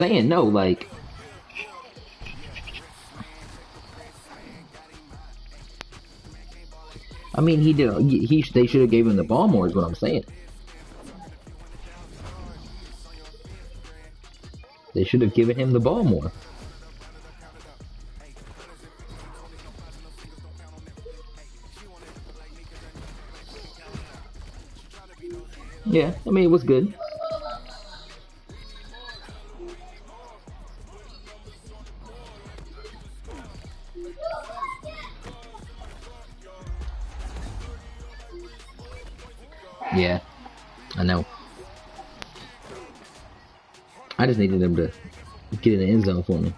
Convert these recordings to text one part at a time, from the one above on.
saying no, like, I mean, he did. They should have gave him the ball more. Is what I'm saying. They should have given him the ball more. Yeah, I mean, it was good. Yeah, I know. I just needed him to get in the end zone for me.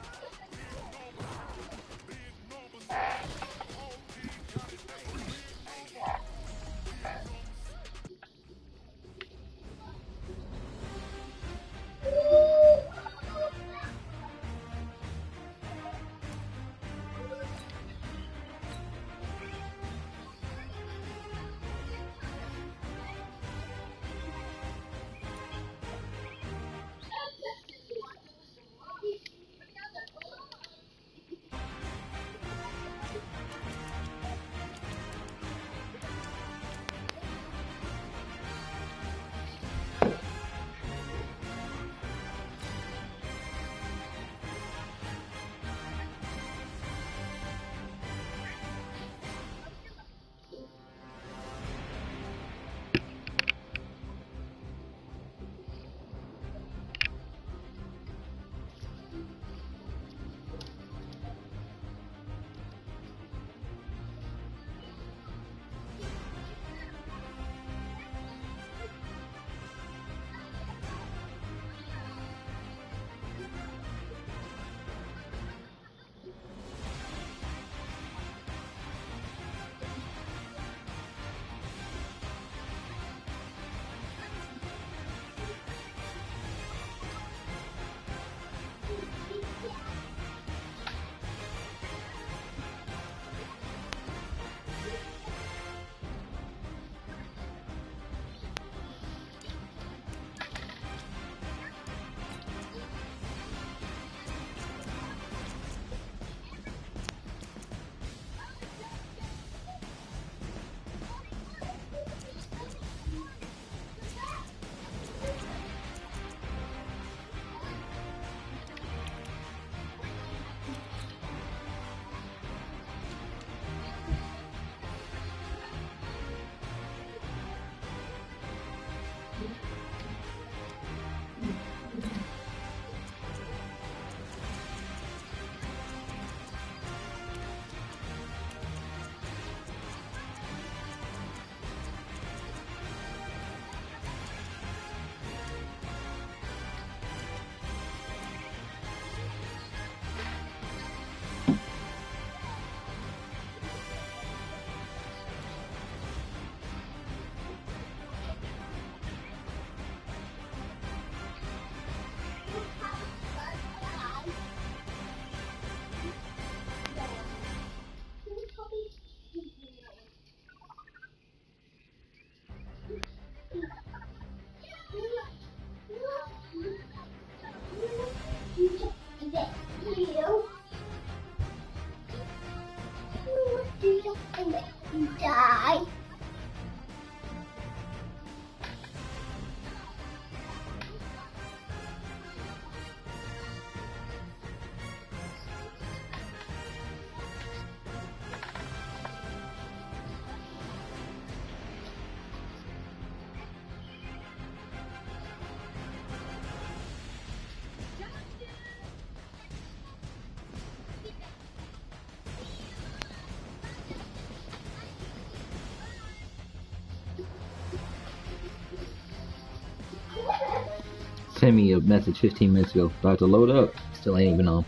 Sent me a message 15 minutes ago. About to load up. Still ain't even on.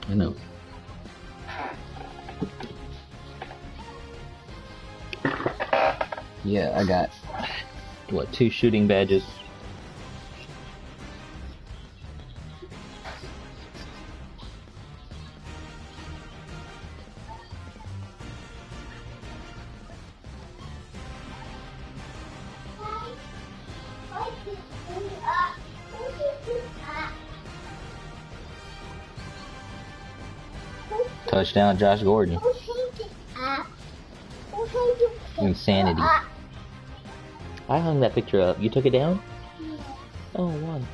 I know. Yeah, I got, what, 2 shooting badges. Touchdown, Josh Gordon. Insanity. I hung that picture up. You took it down? Oh, one.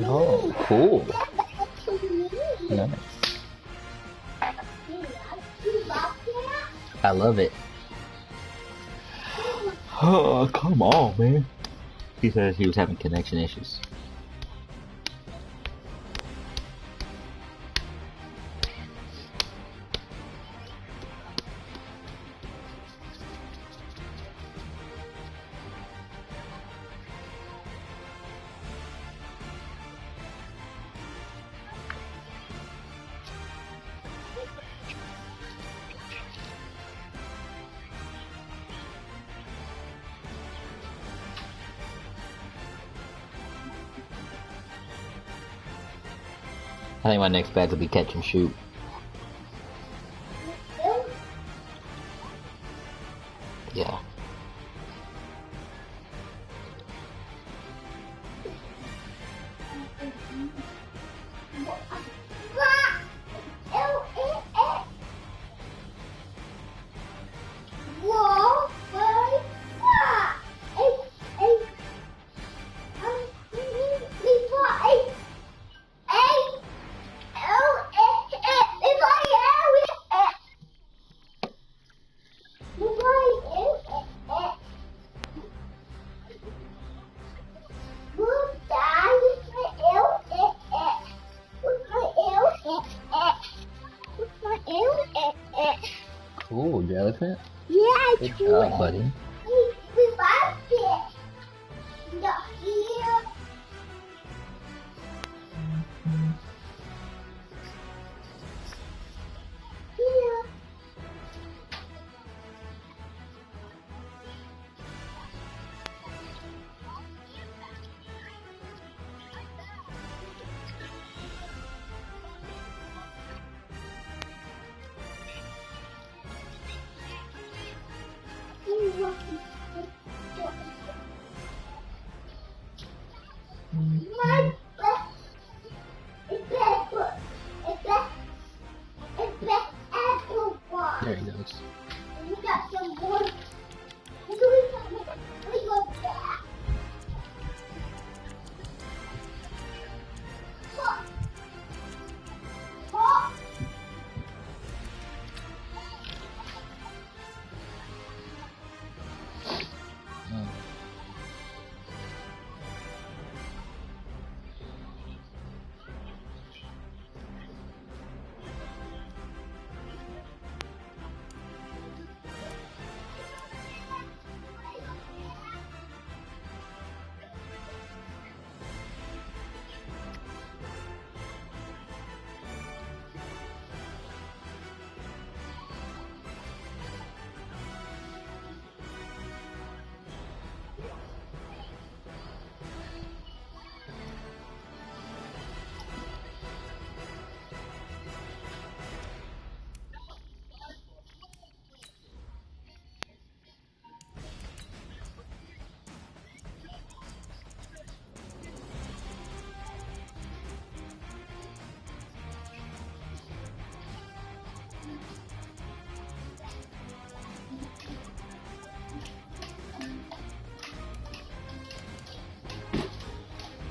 Oh, cool. Nice. I love it. Oh, come on, man. He says he was having connection issues. I think my next bag will be catch and shoot. Yeah. Cool, your elephant? Yeah, good job, buddy. We lost it. Not here. Here.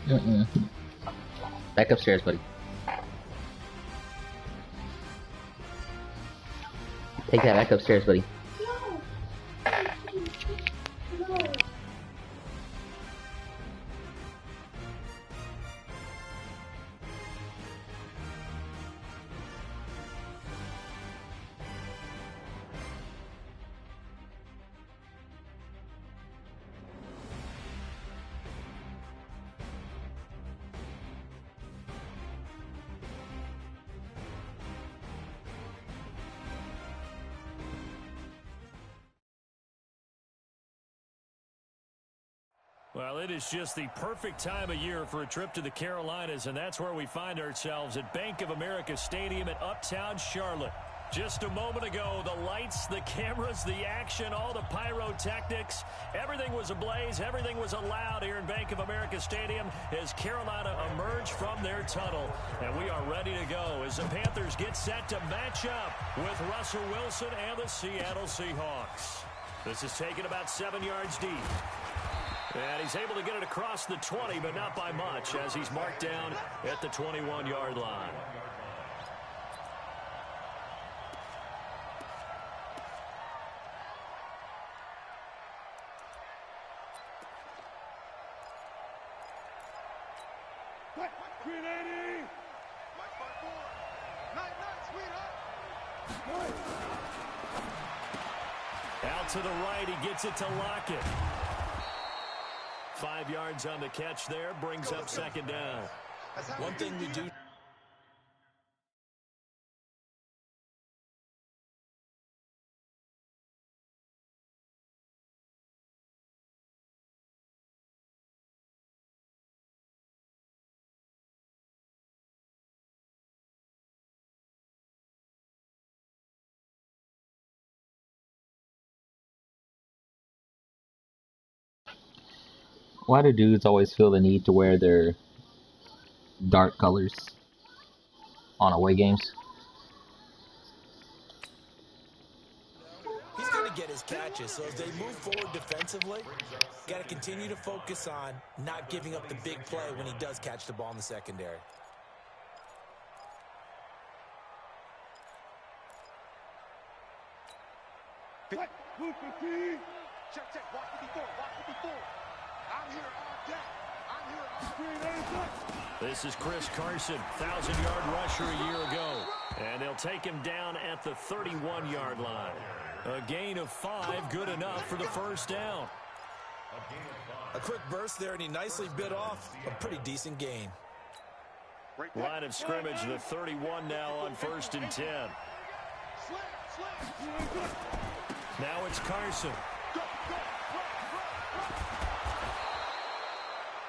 Mm-mm. Back upstairs, buddy. Take that back upstairs, buddy. Well, it is just the perfect time of year for a trip to the Carolinas, and that's where we find ourselves at Bank of America Stadium in Uptown Charlotte. Just a moment ago, the lights, the cameras, the action, all the pyrotechnics, everything was ablaze, everything was allowed here in Bank of America Stadium as Carolina emerged from their tunnel. And we are ready to go as the Panthers get set to match up with Russell Wilson and the Seattle Seahawks. This is taken about 7 yards deep. And he's able to get it across the 20, but not by much, as he's marked down at the 21-yard line. Out to the right, he gets it to Lockett. 5 yards on the catch there, brings up second down. One thing we do. Why do dudes always feel the need to wear their dark colors on away games? He's going to get his catches, so as they move forward defensively, got to continue to focus on not giving up the big play when he does catch the ball in the secondary. Check, watch me before. I'm here all day. This is Chris Carson, 1,000-yard rusher a year ago. And they'll take him down at the 31-yard line. A gain of 5, good enough for the first down. A quick burst there, and he nicely bit off a pretty decent gain. Line of scrimmage, the 31 now on 1st and 10. Now it's Carson.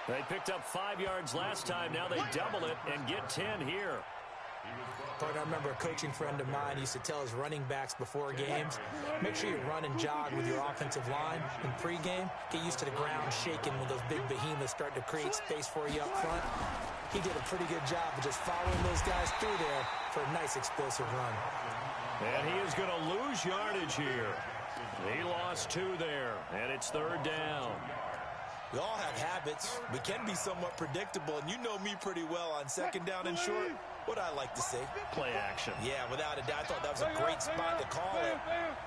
They picked up 5 yards last time. Now they double it and get 10 here. I remember a coaching friend of mine used to tell his running backs before games, make sure you run and jog with your offensive line in pregame. Get used to the ground shaking when those big behemoths start to create space for you up front. He did a pretty good job of just following those guys through there for a nice explosive run. And he is going to lose yardage here. He lost 2 there, and it's 3rd down. We all have habits. We can be somewhat predictable, and you know me pretty well on 2nd down and short. What I like to see. Play action. Yeah, without a doubt. I thought that was a great spot to call it.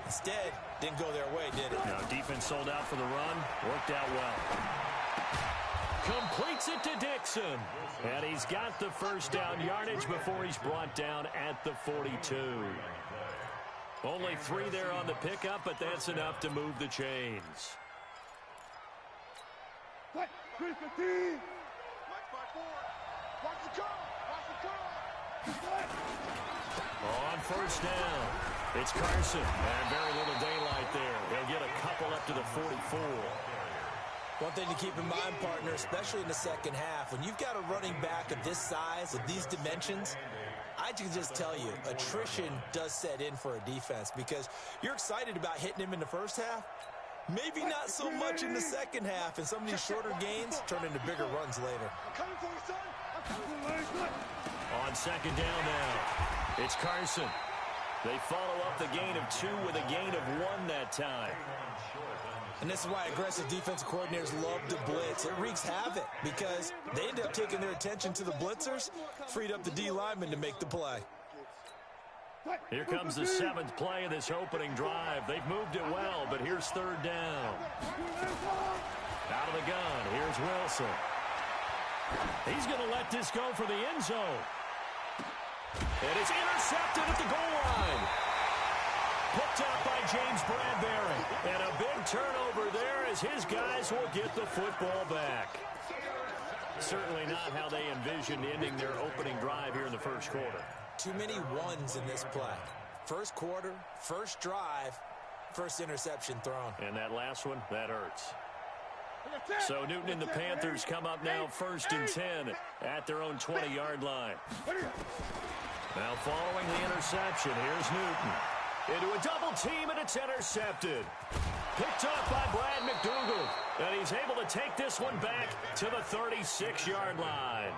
Instead, didn't go their way, did it? Now, defense sold out for the run. Worked out well. Completes it to Dixon. And he's got the first down yardage before he's brought down at the 42. Only 3 there on the pickup, but that's enough to move the chains. Watch the call. On 1st down, it's Carson. And very little daylight there. He'll get a couple up to the 44. One thing to keep in mind, partner, especially in the second half, when you've got a running back of this size, of these dimensions, I can just tell you, attrition does set in for a defense because you're excited about hitting him in the first half. Maybe not so much in the second half, and some of these shorter gains turn into bigger runs later. On 2nd down now, it's Carson. They follow up the gain of 2 with a gain of 1 that time. And this is why aggressive defensive coordinators love to blitz. It wreaks havoc because they end up taking their attention to the blitzers, freed up the D lineman to make the play. Here comes the 7th play of this opening drive. They've moved it well, but here's 3rd down. Out of the gun, here's Wilson. He's going to let this go for the end zone. And it's intercepted at the goal line. Picked up by James Bradbury. And a big turnover there as his guys will get the football back. Certainly not how they envisioned ending their opening drive here in the first quarter. Too many ones in this play. First quarter, first drive, first interception thrown. And that last one, that hurts. So Newton and the Panthers come up now 1st and 10 at their own 20-yard line. Now following the interception, here's Newton. Into a double team, and it's intercepted. Picked up by Brad McDougald. And he's able to take this one back to the 36-yard line.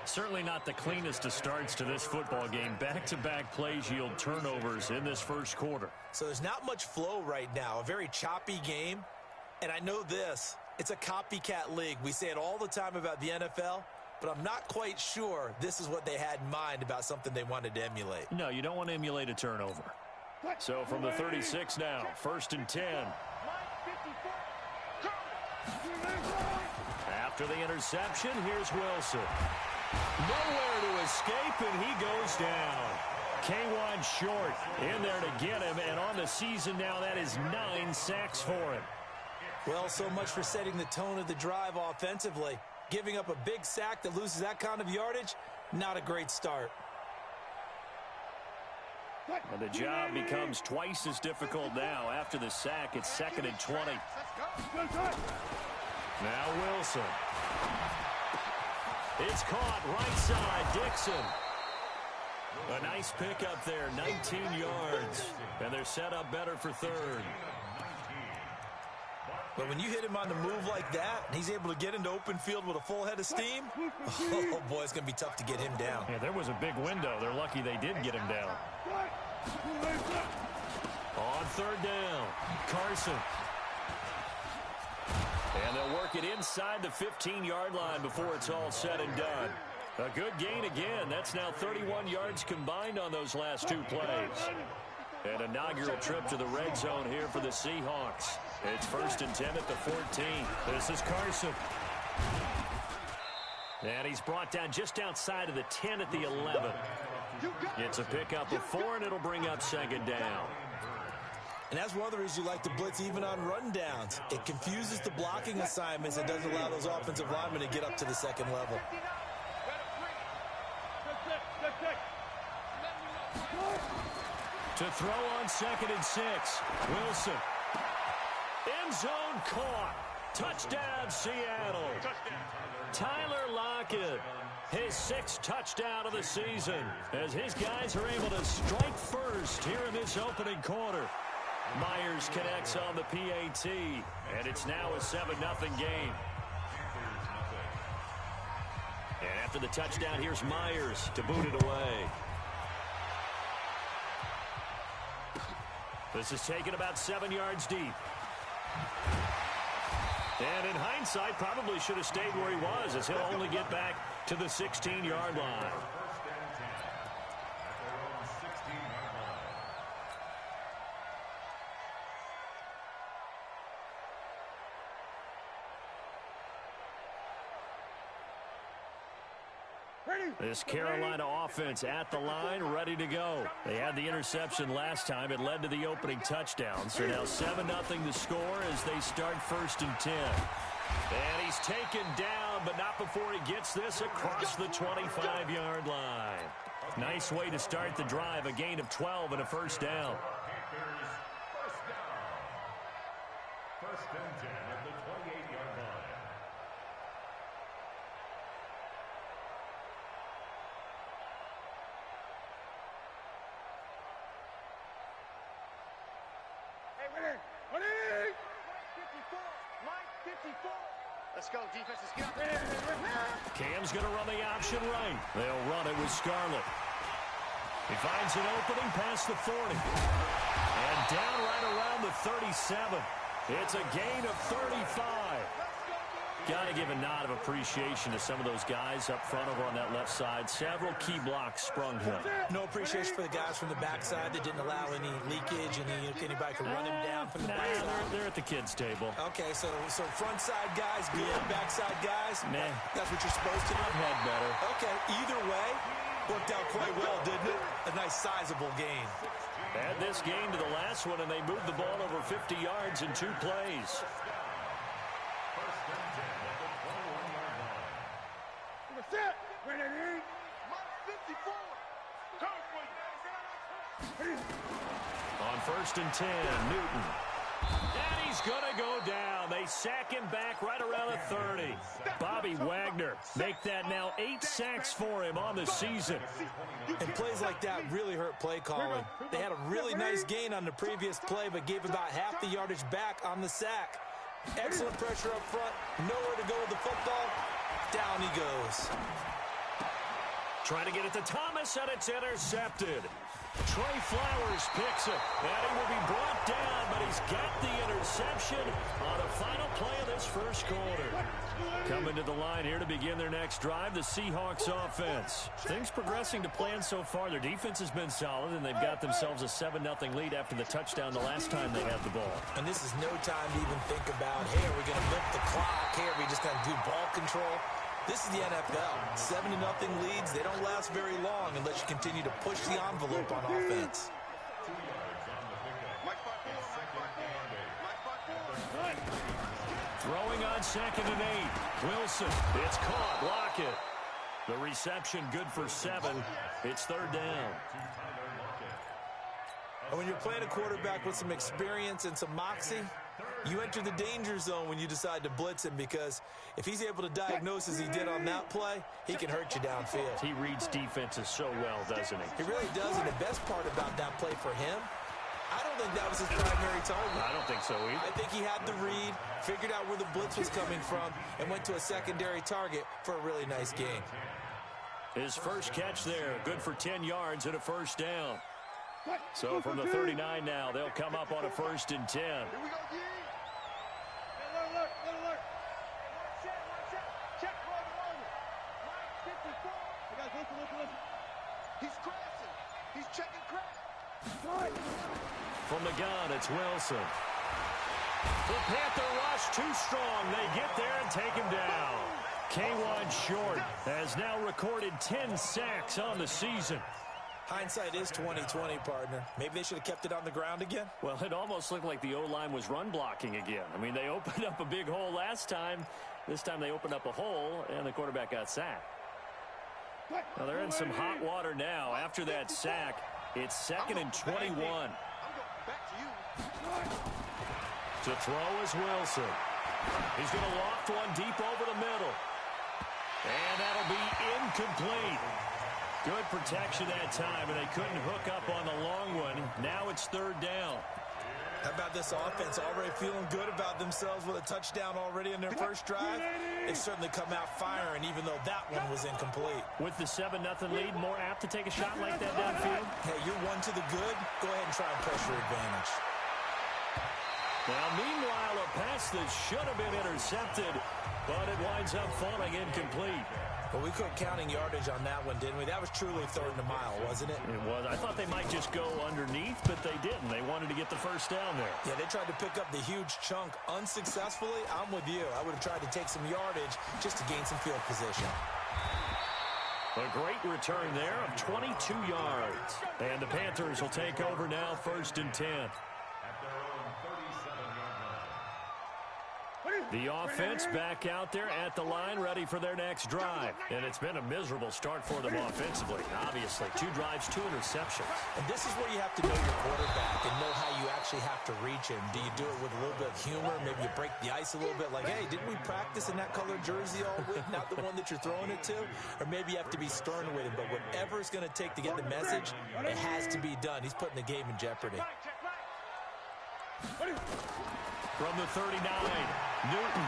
Certainly not the cleanest of starts to this football game. Back-to-back plays yield turnovers in this first quarter. So there's not much flow right now. A very choppy game. And I know this. It's a copycat league. We say it all the time about the NFL. But I'm not quite sure this is what they had in mind about something they wanted to emulate. No, you don't want to emulate a turnover. So from the 36 now, 1st and 10. After the interception, here's Wilson. Nowhere to escape, and he goes down. K'Wan Short in there to get him, and on the season now, that is 9 sacks for him. Well, so much for setting the tone of the drive offensively. Giving up a big sack that loses that kind of yardage, not a great start. And the job becomes twice as difficult now. After the sack, it's 2nd and 20. Now Wilson. It's caught right side, Dixon. A nice pickup there, 19 yards. And they're set up better for 3rd. But when you hit him on the move like that, and he's able to get into open field with a full head of steam, oh boy, it's going to be tough to get him down. Yeah, there was a big window. They're lucky they did get him down. On 3rd down, Carson. And they'll work it inside the 15-yard line before it's all said and done. A good gain again. That's now 31 yards combined on those last 2 plays. An inaugural trip to the red zone here for the Seahawks. It's 1st and 10 at the 14. This is Carson. And he's brought down just outside of the 10 at the 11. It's a pickup of 4, and it'll bring up 2nd down. And that's one of the reasons you like to blitz even on run downs. It confuses the blocking assignments and doesn't allow those offensive linemen to get up to the 2nd level. To throw on 2nd and 6. Wilson. End zone caught. Touchdown, Seattle. Tyler Lockett. His 6th touchdown of the season as his guys are able to strike first here in this opening quarter. Myers connects on the PAT, and it's now a 7-0 game. And after the touchdown, here's Myers to boot it away. This is taken about 7 yards deep. And in hindsight, probably should have stayed where he was, as he'll only get back to the 16-yard line. This Carolina offense at the line, ready to go. They had the interception last time. It led to the opening touchdown. So now 7-0 the score as they start 1st and 10. And he's taken down, but not before he gets this across the 25-yard line. Nice way to start the drive, a gain of 12 and a 1st down. 1st and 10 at the 28-yard line. Let's go, defense. Let's get out there. Cam's going to run the option right. They'll run it with Scarlett. He finds an opening past the 40. And down right around the 37. It's a gain of 35. Got to give a nod of appreciation to some of those guys up front over on that left side. Several key blocks sprung to him. No appreciation for the guys from the backside that didn't allow any leakage, and anybody could run him down from the backside. They're at the kids' table. Okay, so front side guys good, backside guys, Nah. that's what you're supposed to do. I've had better. Okay, either way, worked out quite well, didn't it? A nice sizable gain. Add this game to the last one, and they moved the ball over 50 yards in 2 plays. Set. Ready. Mark 54. On 1st and 10, Newton. And he's going to go down. They sack him back right around the 30. Bobby Wagner make that now 8 sacks for him on the season. And plays like that really hurt play calling. They had a really nice gain on the previous play, but gave about half the yardage back on the sack. Excellent pressure up front. Nowhere to go with the football. Down he goes. Trying to get it to Thomas, and it's intercepted. Trey Flowers picks it, and he will be brought down, but he's got the interception on the final play of this first quarter. Coming to the line here to begin their next drive, the Seahawks offense. Things progressing to plan so far. Their defense has been solid, and they've got themselves a 7-0 lead after the touchdown the last time they had the ball. And this is no time to even think about, hey, are we going to milk the clock? Hey, are we just going to do ball control? This is the NFL. 7-0 leads, they don't last very long unless you continue to push the envelope on offense. Throwing on 2nd and 8. Wilson, it's caught. Lockett. The reception good for 7. It's 3rd down. And when you're playing a quarterback with some experience and some moxie, you enter the danger zone when you decide to blitz him, because if he's able to diagnose as he did on that play, he can hurt you downfield. He reads defenses so well, doesn't he? He really does, and the best part about that play for him, I don't think that was his primary target. I don't think so either. I think he had the read, figured out where the blitz was coming from, and went to a secondary target for a really nice gain. His first catch there, good for 10 yards and a 1st down. So from the 39 now, they'll come up on a 1st and 10. Here we go, G. Look. Check for the moment. Mike 54. You guys listen. He's crashing. He's checking crash. From the gun, it's Wilson. The Panther rush too strong. They get there and take him down. K'Wan Short has now recorded 10 sacks on the season. Hindsight is 20/20, partner. Maybe they should have kept it on the ground again. Well, it almost looked like the O-line was run blocking again. I mean, they opened up a big hole last time. This time they opened up a hole, and the quarterback got sacked. Now, they're in some hot water now. After that sack, it's 2nd and 21. I'm going back to you. To throw is Wilson. He's going to loft one deep over the middle. And that'll be incomplete. Good protection that time, and they couldn't hook up on the long one. Now it's 3rd down. How about this offense already feeling good about themselves with a touchdown already in their first drive? They've certainly come out firing, even though that one was incomplete. With the 7-0 lead, more apt to take a shot like that downfield? Hey, you're one to the good. Go ahead and try and press your advantage. Now, meanwhile, a pass that should have been intercepted, but it winds up falling incomplete. Well, we quit counting yardage on that one, didn't we? That was truly 3rd and a mile, wasn't it? It was. I thought they might just go underneath, but they didn't. They wanted to get the 1st down there. Yeah, they tried to pick up the huge chunk unsuccessfully. I'm with you. I would have tried to take some yardage just to gain some field position. A great return there of 22 yards. And the Panthers will take over now, 1st and 10. The offense back out there at the line, ready for their next drive. And it's been a miserable start for them offensively. Obviously, 2 drives, 2 interceptions. And this is where you have to know your quarterback and know how you actually have to reach him. Do you do it with a little bit of humor? Maybe you break the ice a little bit, like, hey, didn't we practice in that colored jersey all week? Not the one that you're throwing it to? Or maybe you have to be stern with him. But whatever it's going to take to get the message, it has to be done. He's putting the game in jeopardy. From the 39, Newton.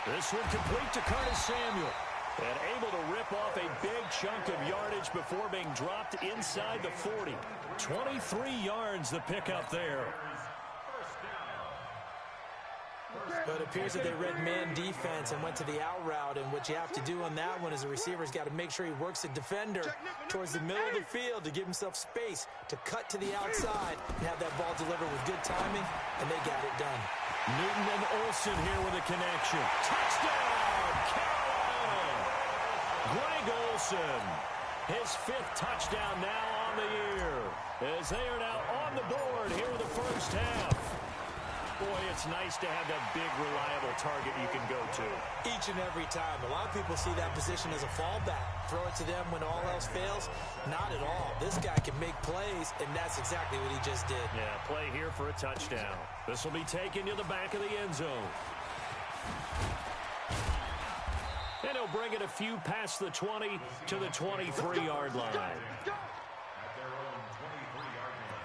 This one complete to Curtis Samuel. And able to rip off a big chunk of yardage before being dropped inside the 40. 23 yards the pickup there. But it appears that they read man defense and went to the out route, and what you have to do on that one is the receiver's got to make sure he works the defender towards the middle of the field to give himself space to cut to the outside and have that ball delivered with good timing, and they got it done. Newton and Olsen here with a connection. Touchdown, Carolina! Greg Olsen, his 5th touchdown now on the year, as they are now on the board here in the first half. Boy, it's nice to have that big, reliable target you can go to. Each and every time. A lot of people see that position as a fallback. Throw it to them when all else fails. Not at all. This guy can make plays, and that's exactly what he just did. Yeah, play here for a touchdown. This will be taken to the back of the end zone. And he'll bring it a few past the 20 to the 23-yard line. At their own 23-yard line.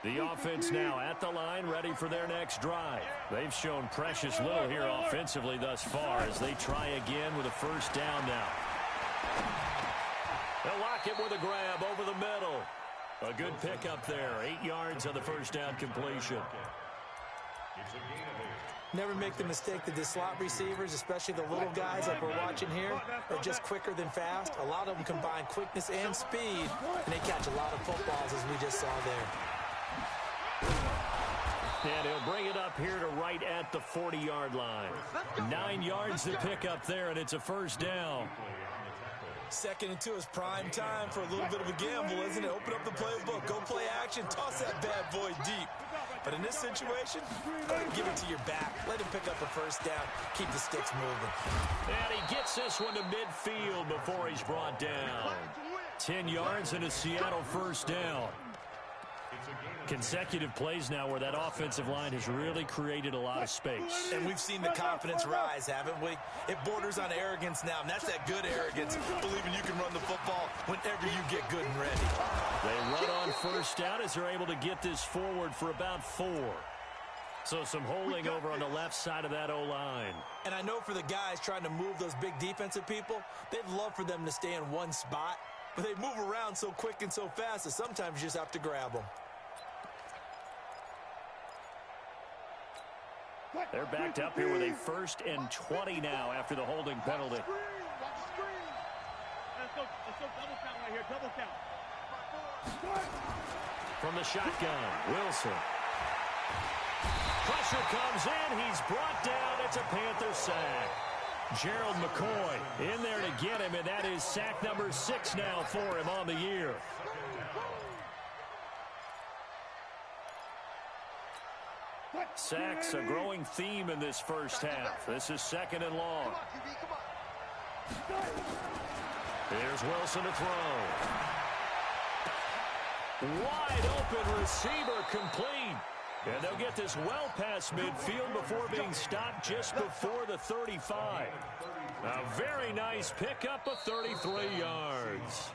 The offense now at the line, ready for their next drive. They've shown precious little here offensively thus far as they try again with a first down now. They'll lock it with a grab over the middle. A good pickup there. 8 yards on the first down completion. It's a gain of 8. Never make the mistake that the slot receivers, especially the little guys like we're watching here, are just quicker than fast. A lot of them combine quickness and speed, and they catch a lot of footballs, as we just saw there. And he'll bring it up here to right at the 40-yard line. 9 yards to pick up there, and it's a first down. 2nd and 2 is prime time for a little bit of a gamble, isn't it? Open up the playbook, go play action, toss that bad boy deep. But in this situation, go ahead and give it to your back. Let him pick up a first down. Keep the sticks moving. And he gets this one to midfield before he's brought down. 10 yards and a Seattle first down. Consecutive plays now where that offensive line has really created a lot of space. And we've seen the confidence rise, haven't we? It borders on arrogance now, and that's that good arrogance, believing you can run the football whenever you get good and ready. They run on first down as they're able to get this forward for about 4. So some holding over on the left side of that O-line. And I know for the guys trying to move those big defensive people, they'd love for them to stay in one spot, but they move around so quick and so fast that sometimes you just have to grab them. They're backed up here with a 1st and 20 now after the holding penalty. Let's go double count right here, double count. From the shotgun, Wilson. Pressure comes in, he's brought down, it's a Panther sack. Gerald McCoy in there to get him, and that is sack number 6 now for him on the year. Sacks, a growing theme in this first half. This is 2nd and long. Here's Wilson to throw. Wide open receiver complete. And they'll get this well past midfield before being stopped just before the 35. A very nice pickup of 33 yards.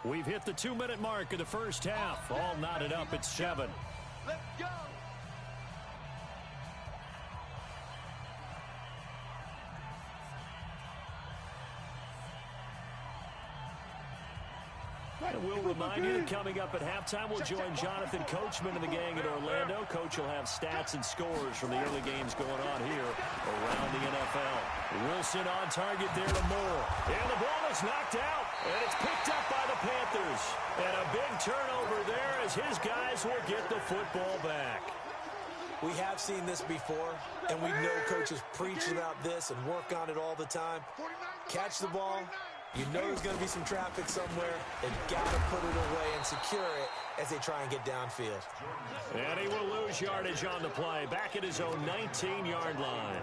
We've hit the 2-minute mark of the first half. All knotted up at 7. Let's go. And we'll remind you that coming up at halftime, we'll join Jonathan Coachman and the gang in Orlando. Coach will have stats and scores from the early games going on here around the NFL. Wilson on target there to Moore. And the ball is knocked out, and it's picked up by the Panthers. And a big turnover there as his guys will get the football back. We have seen this before, and we know coaches preach about this and work on it all the time. Catch the ball. You know there's going to be some traffic somewhere. They've got to put it away and secure it as they try and get downfield. And he will lose yardage on the play, back at his own 19-yard line.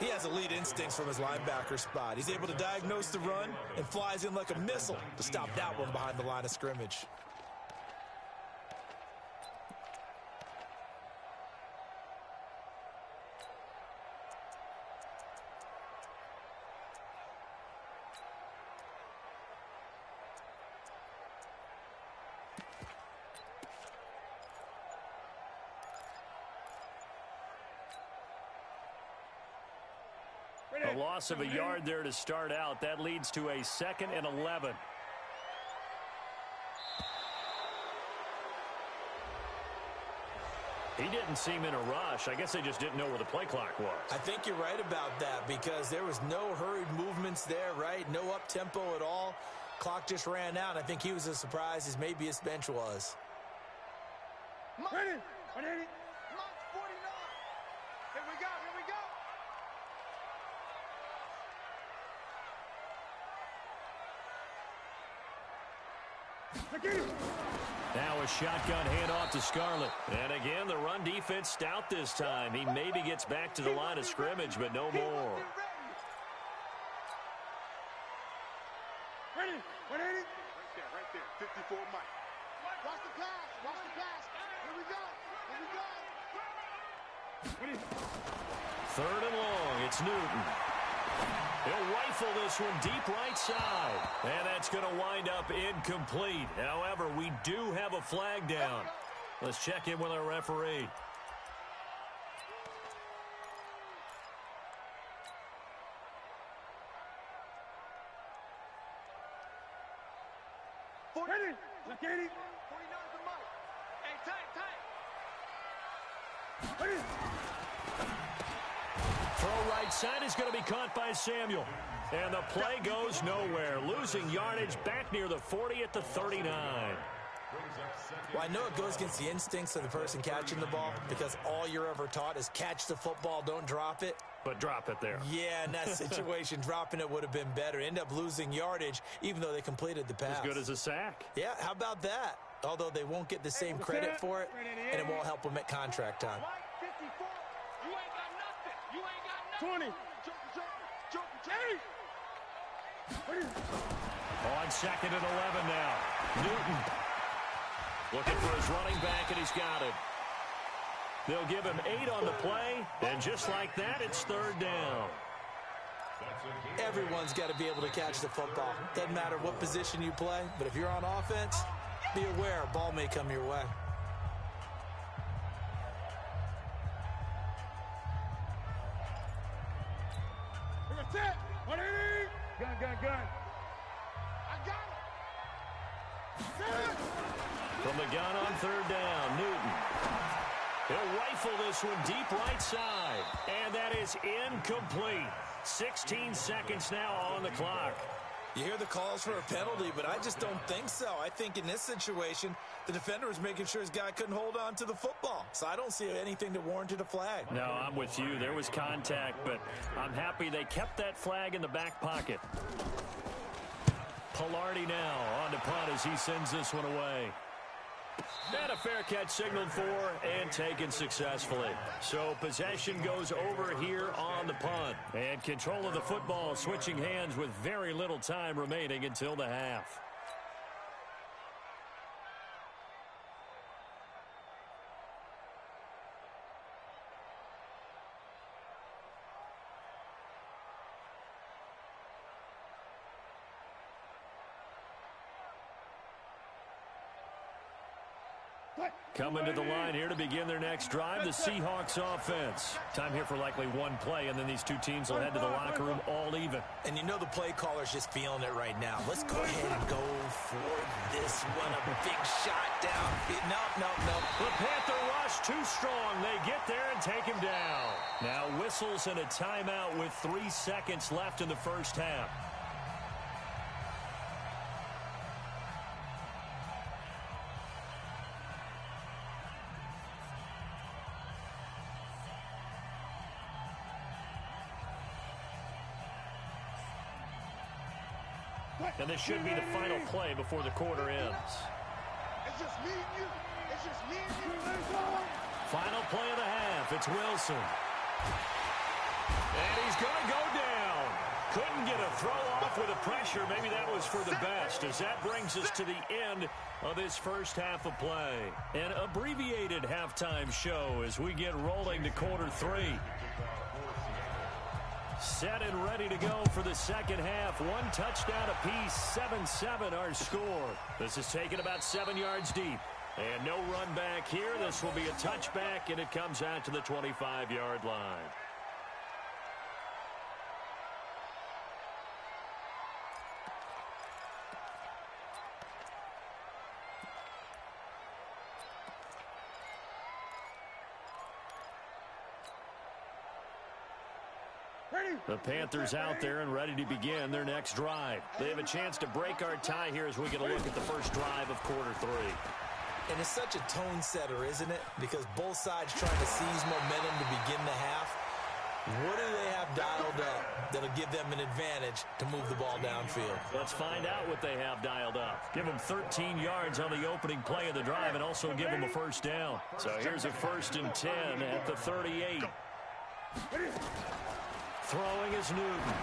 He has elite instincts from his linebacker spot. He's able to diagnose the run and flies in like a missile to stop that one behind the line of scrimmage. A loss of a yard there to start out. That leads to a 2nd and 11. He didn't seem in a rush. I guess they just didn't know where the play clock was. I think you're right about that because there was no hurried movements there, right? No up-tempo at all. Clock just ran out. I think he was as surprised as maybe his bench was. Ready? Ready? Mark 49. Here we go. Here we go. Now a shotgun handoff to Scarlett. And again, the run defense stout this time. He maybe gets back to the line of scrimmage, but no more. Ready? Ready? Right there. 54 Mike. Watch the pass. Watch the pass. Here we go. Here we go. Ready? Third and long. It's Newton. He'll rifle this one deep right side. And that's going to wind up incomplete. However, we do have a flag down. Let's check in with our referee. Ready? Look at it. 49 to Mike. Hey, tight. Ready? Throw right side is going to be caught by Samuel. And the play goes nowhere. Losing yardage back near the 40 at the 39. Well, I know it goes against the instincts of the person catching the ball because all you're ever taught is catch the football, don't drop it. But drop it there. Yeah, in that situation, dropping it would have been better. End up losing yardage even though they completed the pass. As good as a sack. Yeah, how about that? Although they won't get the same credit for it, and it won't help them at contract time. Mike 54. You ain't got nothing. You ain't got nothing. 20. Joker. On second and 11 now. Newton looking for his running back, and he's got it. They'll give him 8 on the play, and just like that, it's third down. Everyone's got to be able to catch the football. Doesn't matter what position you play, but if you're on offense, be aware a ball may come your way. That's it. What is it? Gun. I got it. From the gun on third down, Newton. He'll rifle this one deep right side. And that is incomplete. 16 seconds now on the clock. You hear the calls for a penalty, but I just don't think so. I think in this situation, the defender was making sure his guy couldn't hold on to the football. So I don't see anything that warranted a flag. No, I'm with you. There was contact, but I'm happy they kept that flag in the back pocket. Palardy now on to punt as he sends this one away. And a fair catch signaled for and taken successfully. So possession goes over here on the punt. And control of the football switching hands with very little time remaining until the half. Coming to the line here to begin their next drive, the Seahawks offense. Time here for likely one play, and then these two teams will head to the locker room all even. And you know the play caller's just feeling it right now. Let's go ahead and go for this one. A big shot down. No. The Panther rush too strong. They get there and take him down. Now whistles and a timeout with 3 seconds left in the first half. And this should be the final play before the quarter ends. It's just me and you. It's just me and you. Final play of the half. It's Wilson. And he's going to go down. Couldn't get a throw off with the pressure. Maybe that was for the best, as that brings us to the end of this first half of play. An abbreviated halftime show as we get rolling to quarter 3. Set and ready to go for the second half. One touchdown apiece, 7-7 our score. This is taken about 7 yards deep. And no run back here. This will be a touchback, and it comes out to the 25-yard line. The Panthers out there and ready to begin their next drive. They have a chance to break our tie here as we get a look at the first drive of quarter 3. And it's such a tone setter, isn't it? Because both sides trying to seize momentum to begin the half. What do they have dialed up that'll give them an advantage to move the ball downfield? Let's find out what they have dialed up. Give them 13 yards on the opening play of the drive and also give them a first down. So here's a 1st and 10 at the 38. Throwing is Newton.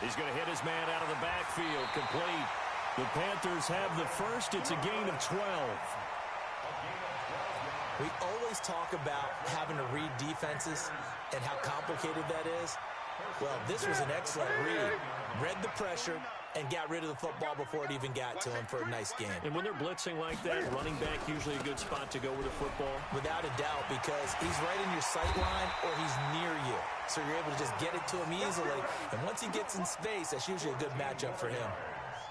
He's going to hit his man out of the backfield. Complete. The Panthers have the first. It's a gain of 12. We always talk about having to read defenses and how complicated that is. Well, this was an excellent read. Read the pressure and got rid of the football before it even got to him for a nice game. And when they're blitzing like that, running back usually a good spot to go with the football? Without a doubt, because he's right in your sight line or he's near you. So you're able to just get it to him easily. And once he gets in space, that's usually a good matchup for him.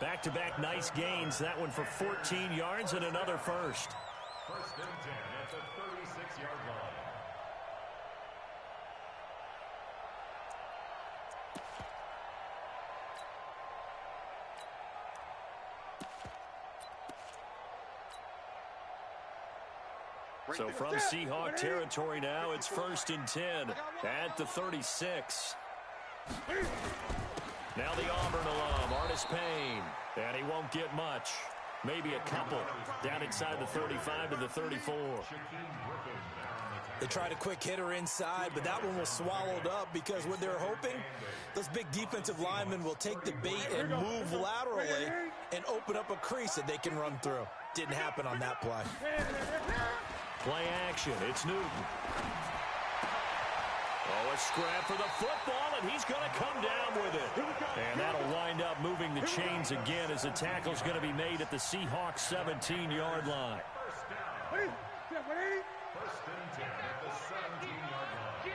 Back-to-back nice gains. That one for 14 yards and another first. 1st and 10 at the 36-yard line. So from Seahawk territory now, it's 1st and 10 at the 36. Now the Auburn alum, Artis Payne, and he won't get much. Maybe a couple down inside the 35 to the 34. They tried a quick hitter inside, but that one was swallowed up because what they're hoping, those big defensive linemen will take the bait and move laterally and open up a crease that they can run through. Didn't happen on that play. Play action. It's Newton. Oh, a scrap for the football, and he's going to come down with it. And that'll wind up moving the chains again as the tackle's going to be made at the Seahawks 17-yard line. 1st and 10 at the 17-yard line.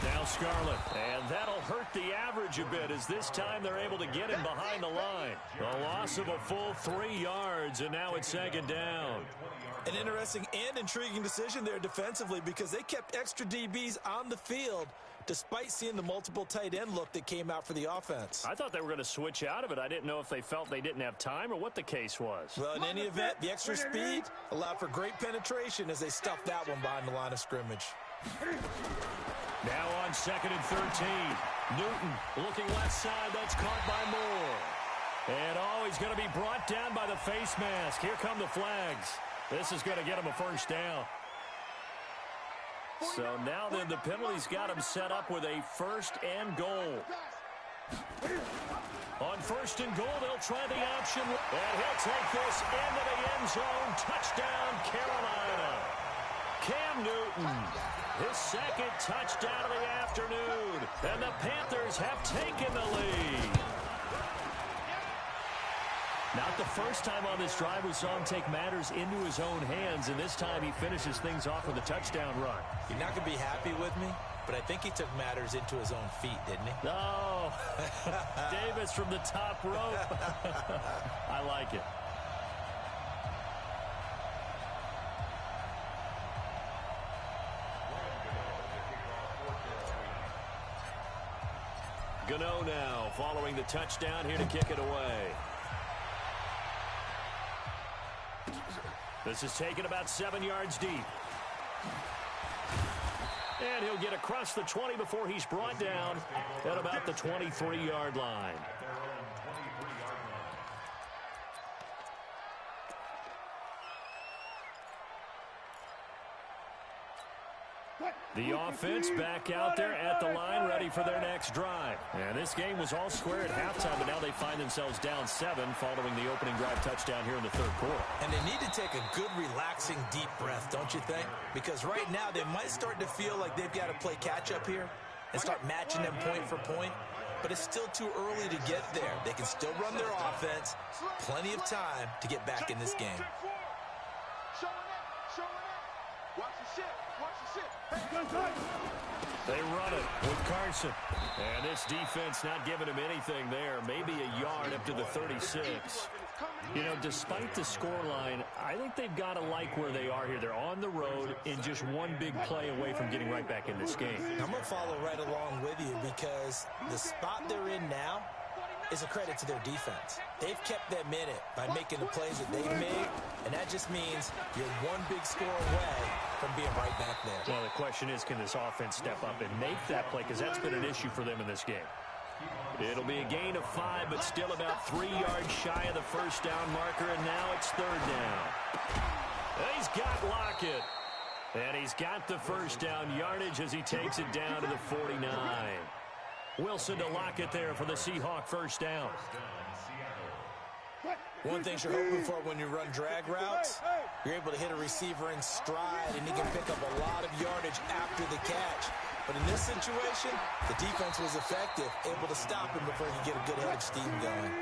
Now Scarlett, and that'll hurt the average a bit as this time they're able to get him behind the line. A loss of a full 3 yards, and now it's 2nd down. An interesting and intriguing decision there defensively because they kept extra DBs on the field despite seeing the multiple tight end look that came out for the offense. I thought they were going to switch out of it. I didn't know if they felt they didn't have time or what the case was. Well, in any event, the extra speed allowed for great penetration as they stuffed that one behind the line of scrimmage. Now on 2nd and 13. Newton looking left side. That's caught by Moore. And he's going to be brought down by the face mask. Here come the flags. This is going to get him a first down. So now then the penalty's got him set up with a 1st and goal. On 1st and goal, they'll try the option. And he'll take this into the end zone. Touchdown, Carolina. Cam Newton, his 2nd touchdown of the afternoon. And the Panthers have taken the lead. Not the first time on this drive we saw him take matters into his own hands, and this time he finishes things off with a touchdown run. You're not going to be happy with me, but I think he took matters into his own feet, didn't he? No. Davis from the top rope. I like it. Gano now following the touchdown here to kick it away. This is taken about 7 yards deep. And he'll get across the 20 before he's brought down at about the 23-yard line. The offense back out there at the line, ready for their next drive. And this game was all square at halftime, but now they find themselves down 7 following the opening drive touchdown here in the 3rd quarter. And they need to take a good, relaxing, deep breath, don't you think? Because right now they might start to feel like they've got to play catch-up here and start matching them point for point. But it's still too early to get there. They can still run their offense. Plenty of time to get back in this game. Watch the shit. Watch the shit. They run it with Carson. And this defense not giving him anything there. Maybe a yard up to the 36. You know, despite the scoreline, I think they've got to like where they are here. They're on the road and just one big play away from getting right back in this game. I'm going to follow right along with you because the spot they're in now is a credit to their defense. They've kept them in it by making the plays that they've made, and that just means you're one big score away from being right back there. Well, the question is, can this offense step up and make that play? Because that's been an issue for them in this game. It'll be a gain of 5, but still about 3 yards shy of the first down marker, and now it's third down. He's got Lockett, and he's got the first down yardage as he takes it down to the 49. Wilson to Lockett there for the Seahawk first down. One thing you're hoping for when you run drag routes, you're able to hit a receiver in stride, and he can pick up a lot of yardage after the catch. But in this situation, the defense was effective, able to stop him before he could get a good head of steam going.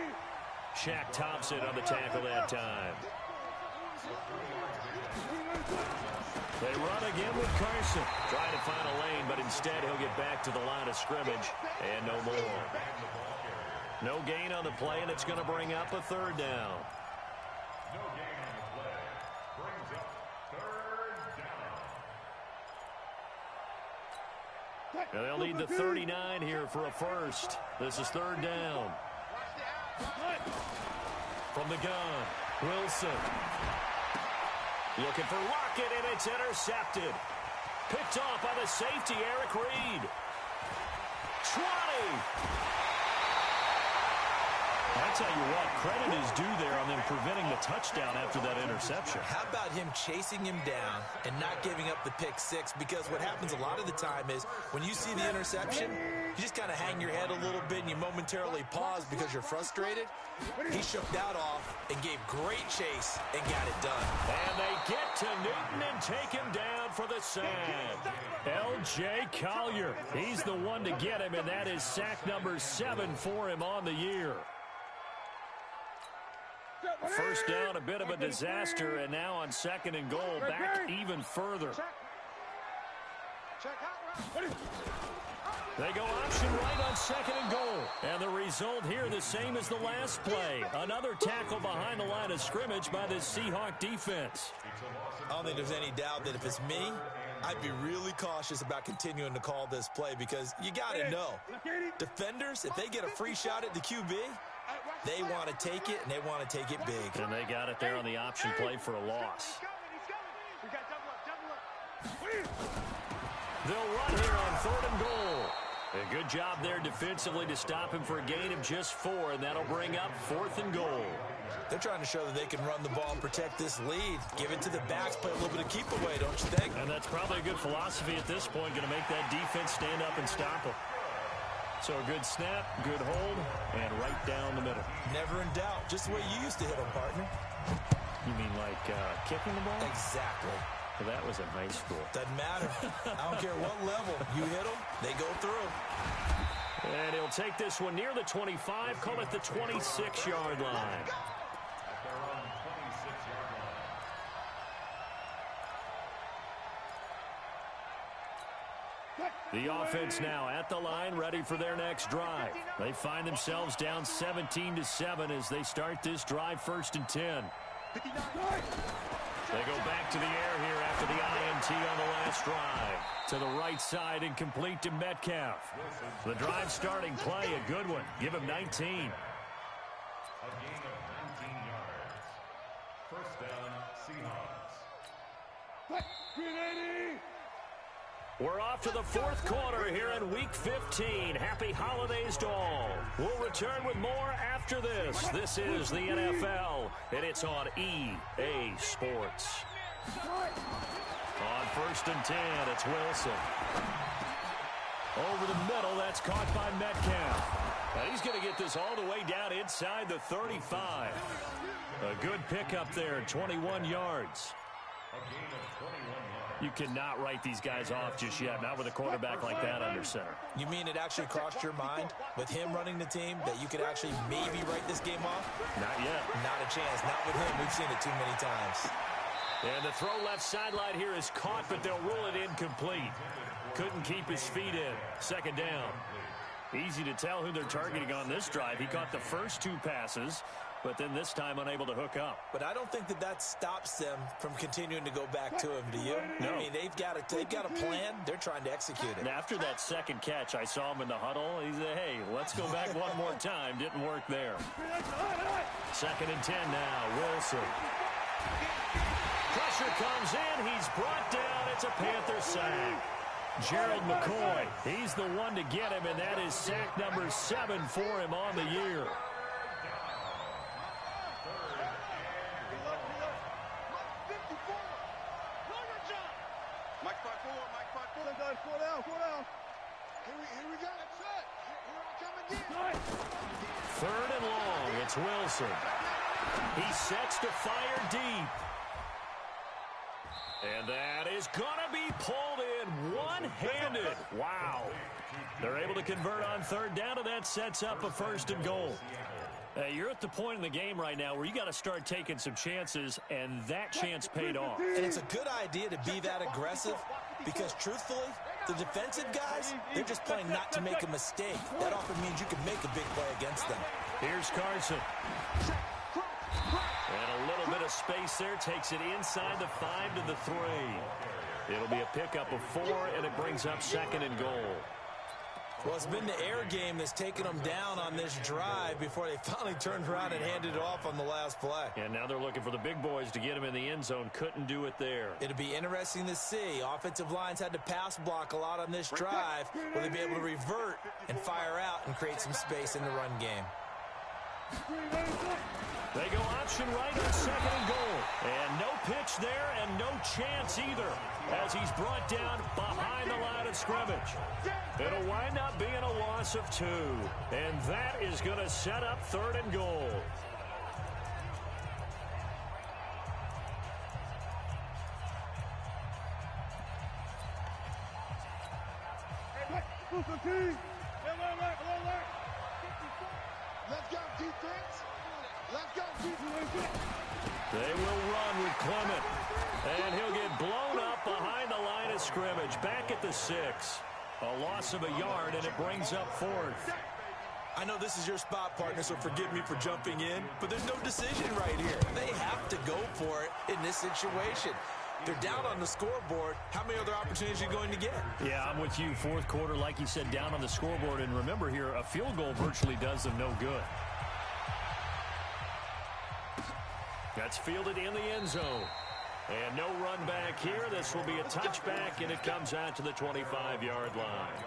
Shaq Thompson on the tackle that time. They run again with Carson. Trying to find a lane, but instead he'll get back to the line of scrimmage, and no more. No gain on the play, and it's going to bring up a third down. No gain on the play. Brings up third down. Now they'll need the 39 here for a first. This is third down. From the gun, Wilson. Looking for Lockett, and it's intercepted. Picked off by the safety, Eric Reed. 20. I tell you what, credit is due there on them preventing the touchdown after that interception. How about him chasing him down and not giving up the pick six? Because what happens a lot of the time is when you see the interception, you just kind of hang your head a little bit and you momentarily pause because you're frustrated. He shook that off and gave great chase and got it done. And they get to Newton and take him down for the sack. L.J. Collier, he's the one to get him, and that is sack number 7 for him on the year. First down, a bit of a disaster, and now on second and goal, back even further. They go option right on second and goal. And the result here the same as the last play. Another tackle behind the line of scrimmage by this Seahawk defense. I don't think there's any doubt that if it's me, I'd be really cautious about continuing to call this play because you got to know, defenders, if they get a free shot at the QB, they want to take it, and they want to take it big. And they got it there on the option play for a loss. They'll run here on third and goal. A good job there defensively to stop him for a gain of just 4, and that'll bring up fourth and goal. They're trying to show that they can run the ball and protect this lead. Give it to the backs, play a little bit of keep away, don't you think? And that's probably a good philosophy at this point, going to make that defense stand up and stop him. So a good snap, good hold, and right down the middle. Never in doubt. Just the way you used to hit them, partner. You mean like kicking the ball? Exactly. Well, that was in high school. Doesn't matter. I don't care what level. You hit them, they go through. And he'll take this one near the 25, call it the 26-yard line. The offense now at the line, ready for their next drive. They find themselves down 17-7 as they start this drive, first and 10. They go back to the air here after the INT on the last drive. To the right side and complete to Metcalf. The drive starting play, a good one. Give him 19. A gain of 19 yards. First down, Seahawks. We're off to the fourth quarter here in Week 15. Happy holidays to all. We'll return with more after this. This is the NFL, and it's on EA Sports. On first and 10, it's Wilson. Over the middle, that's caught by Metcalf. And he's going to get this all the way down inside the 35. A good pickup there, 21 yards. A gain of 21 yards. You cannot write these guys off just yet, not with a quarterback like that under center. You mean it actually crossed your mind with him running the team that you could actually maybe write this game off? Not yet. Not a chance. Not with him. We've seen it too many times. And the throw left sideline here is caught, but they'll rule it incomplete. Couldn't keep his feet in. Second down. Easy to tell who they're targeting on this drive. He caught the first 2 passes, but then this time unable to hook up. But I don't think that stops them from continuing to go back to him, do you? No. I mean, they've got a plan. They're trying to execute it. And after that second catch, I saw him in the huddle. He said, hey, let's go back one more time. Didn't work there. 2nd and 10 now. Wilson. Pressure comes in. He's brought down. It's a Panther sack. Gerald McCoy, he's the one to get him, and that is sack number 7 for him on the year. Mike 5-4, 4 down. Here we go. That's it. Here I come again. 3rd and long. It's Wilson. He sets to fire deep. And that is going to be pulled in one-handed. Wow. They're able to convert on 3rd down, and that sets up a 1st and goal. You're at the point in the game right now where you got to start taking some chances, and that chance paid off. And it's a good idea to be that aggressive because, truthfully, the defensive guys, they're just playing not to make a mistake. That often means you can make a big play against them. Here's Carson. And a little bit of space there takes it inside the 5 to the 3. It'll be a pickup of 4, and it brings up 2nd and goal. Well, it's been the air game that's taken them down on this drive before they finally turned around and handed it off on the last play. And now they're looking for the big boys to get him in the end zone. Couldn't do it there. It'll be interesting to see. Offensive lines had to pass block a lot on this drive. Will they be able to revert and fire out and create some space in the run game? They go option right on 2nd and goal. And no pitch there and no chance either as he's brought down behind the line of scrimmage. It'll wind up being a loss of 2. And that is going to set up 3rd and goal. Let's go, defense. Let's go, defense. They will run with Clement. And he'll get blown up behind the line of scrimmage. Back at the 6. A loss of a yard, and it brings up 4th. I know this is your spot, partner, so forgive me for jumping in, but there's no decision right here. They have to go for it in this situation. They're down on the scoreboard. How many other opportunities are you going to get? Yeah, I'm with you. 4th quarter, like you said, down on the scoreboard. And remember here, a field goal virtually does them no good. That's fielded in the end zone. And no run back here. This will be a touchback, and it comes out to the 25-yard line.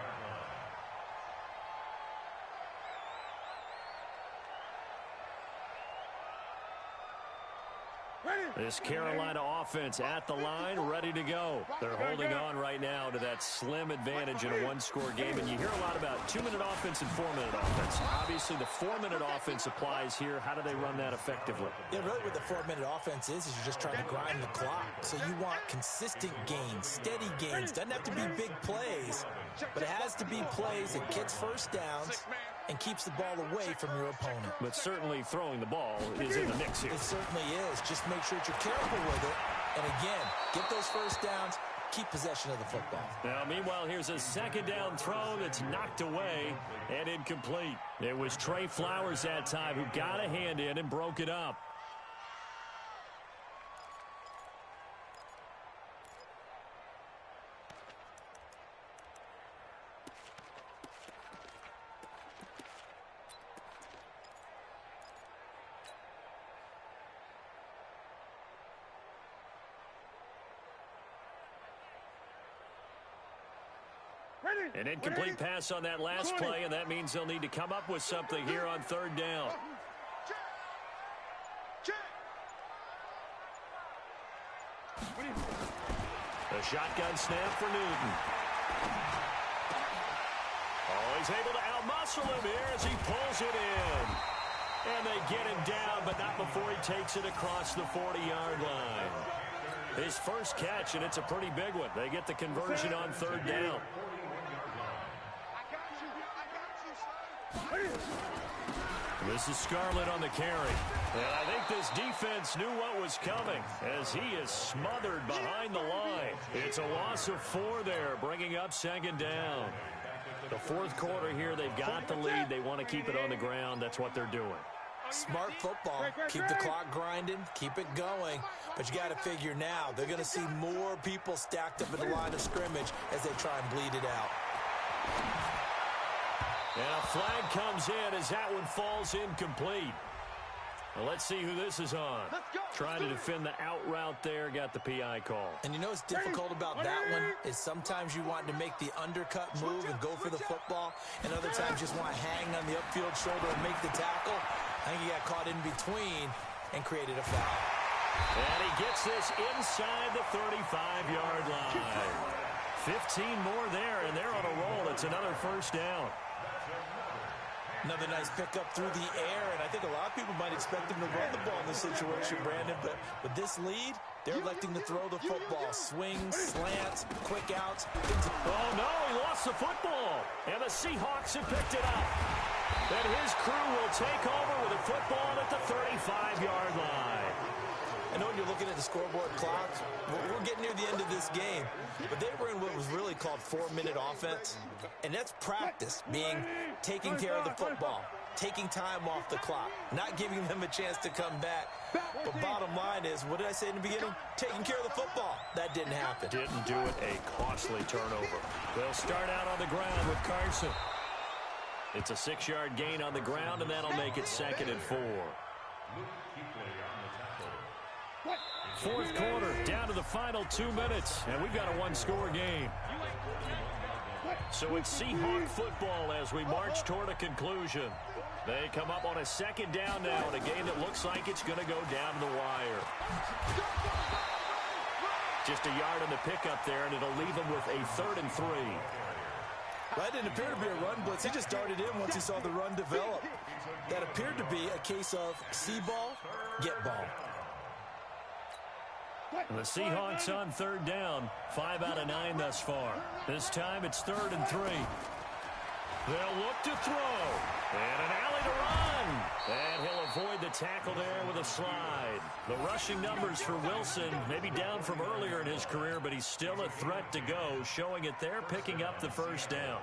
This Carolina offense at the line, ready to go. They're holding on right now to that slim advantage in a one-score game. And you hear a lot about 2-minute offense and 4-minute offense. Obviously, the 4-minute offense applies here. How do they run that effectively? Yeah, really what the 4-minute offense is you're just trying to grind the clock. So you want consistent gains, steady gains. Doesn't have to be big plays, but it has to be plays that gets first downs and keeps the ball away from your opponent. But certainly throwing the ball is in the mix here. It certainly is. Just make sure that you're careful with it. And again, get those first downs, keep possession of the football. Now, meanwhile, here's a 2nd down throw that's knocked away and incomplete. It was Trey Flowers that time who got a hand in and broke it up. An incomplete pass on that last play, and that means they'll need to come up with something here on 3rd down. A shotgun snap for Newton. Oh, he's able to outmuscle him here as he pulls it in. And they get him down, but not before he takes it across the 40-yard line. His first catch, and it's a pretty big one. They get the conversion on 3rd down. This is Scarlett on the carry. And I think this defense knew what was coming as he is smothered behind the line. It's a loss of 4 there, bringing up 2nd down. The 4th quarter here, they've got the lead. They want to keep it on the ground. That's what they're doing. Smart football. Keep the clock grinding, keep it going. But you got to figure now, they're going to see more people stacked up in the line of scrimmage as they try and bleed it out. And a flag comes in as that one falls incomplete. Well, let's see who this is on. Trying to defend the out route there, got the PI call. And you know what's difficult about that one is sometimes you want to make the undercut move and go for the football, and other times just want to hang on the upfield shoulder and make the tackle. I think he got caught in between and created a foul. And he gets this inside the 35-yard line. 15 more there, and they're on a roll. It's another first down. Another nice pickup through the air, and I think a lot of people might expect him to run the ball in this situation, Brandon, but with this lead, they're electing to throw the football. Swings, slants, quick outs. Oh, no, he lost the football, and the Seahawks have picked it up. And his crew will take over with a football at the 35-yard line. I know when you're looking at the scoreboard clock, we're getting near the end of this game, but they were in what was really called 4-minute offense, and that's practice, being taking care of the football, taking time off the clock, not giving them a chance to come back. But bottom line is, what did I say in the beginning? Taking care of the football. That didn't happen. Didn't do it, a costly turnover. They'll start out on the ground with Carson. It's a 6-yard gain on the ground, and that'll make it 2nd and 4. Fourth quarter, down to the final 2 minutes, and we've got a one-score game. So it's Seahawk football as we march toward a conclusion. They come up on a 2nd down now in a game that looks like it's going to go down to the wire. Just a yard on the pickup there, and it'll leave them with a 3rd and 3. That didn't appear to be a run blitz. He just darted in once he saw the run develop. That appeared to be a case of see ball, get ball. The Seahawks on 3rd down, 5 out of 9 thus far. This time it's 3rd and 3. They'll look to throw. And an alley to run. And he'll avoid the tackle there with a slide. The rushing numbers for Wilson may be down from earlier in his career, but he's still a threat to go, showing it there, picking up the first down.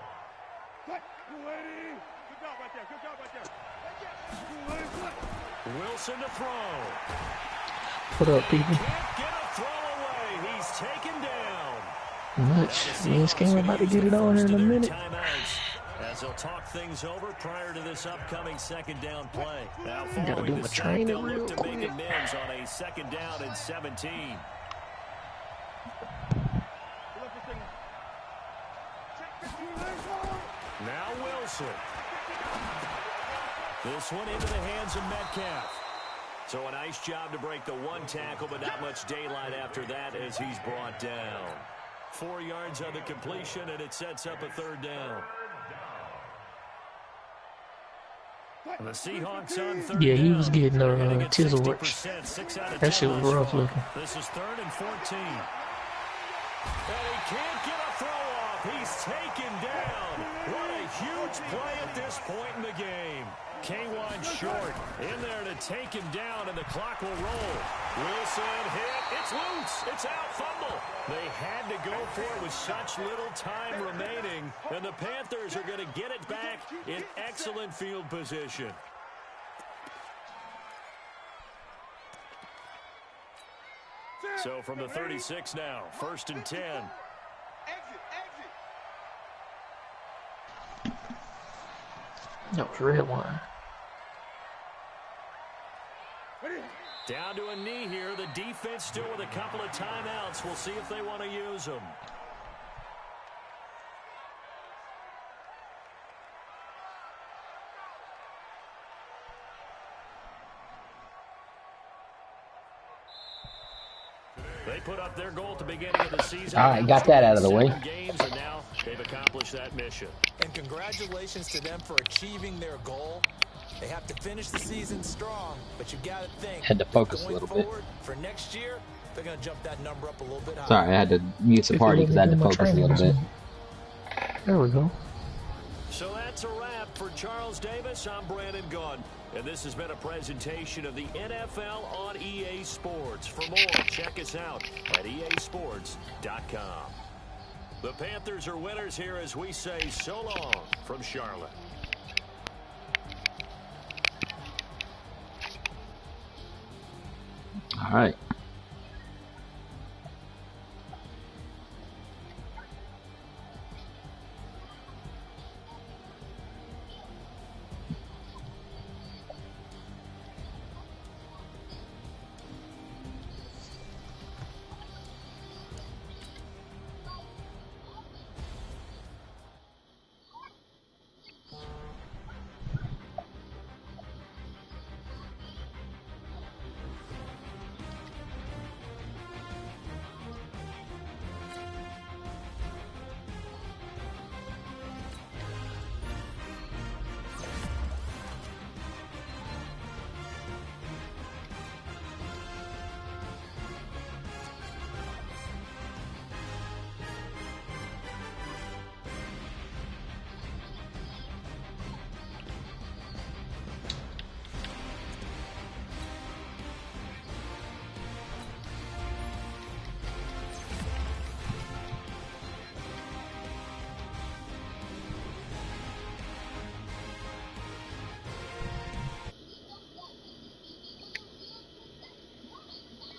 Wilson to throw. What up, people? Can't get a throw away. He's taken down. Much. Me and Skin about to get it on here in a minute. As they'll talk things over prior to this upcoming 2nd down play. Now Gotta do following my the sack, training they'll real look to make quick. amends on a 2nd down and 17. Now Wilson. This one into the hands of Metcalf. So a nice job to break the one tackle, but not much daylight after that as he's brought down. 4 yards on the completion, and it sets up a 3rd down. And the Seahawks on 3rd Yeah, he down. was getting They're gonna get chisel 60%, 6 out of 10 That shit was thus rough far. looking. This is 3rd and 14. And he can't get a throw off. He's taken down. What a huge play at this point in the game. K1 short in there to take him down, and the clock will roll. Wilson hit. It's loose. It's out. Fumble. They had to go for it with such little time remaining, and the Panthers are going to get it back in excellent field position. So from the 36 now, 1st and 10. That was red line. Down to a knee here. The defense still with a couple of timeouts. We'll see if they want to use them. They put up their goal at the beginning of the season. All right, got that out of the way. 7 games, and now they've accomplished that mission. And congratulations to them for achieving their goal. They have to finish the season strong, but you got to think. Had to focus a going little bit. forward, for next year, they're going to jump that number up a little bit higher. Sorry, I had to mute the party because I had to focus a little bit. There we go. So that's a wrap for Charles Davis. I'm Brandon Gunn, and this has been a presentation of the NFL on EA Sports. For more, check us out at easports.com. The Panthers are winners here as we say so long from Charlotte. All right.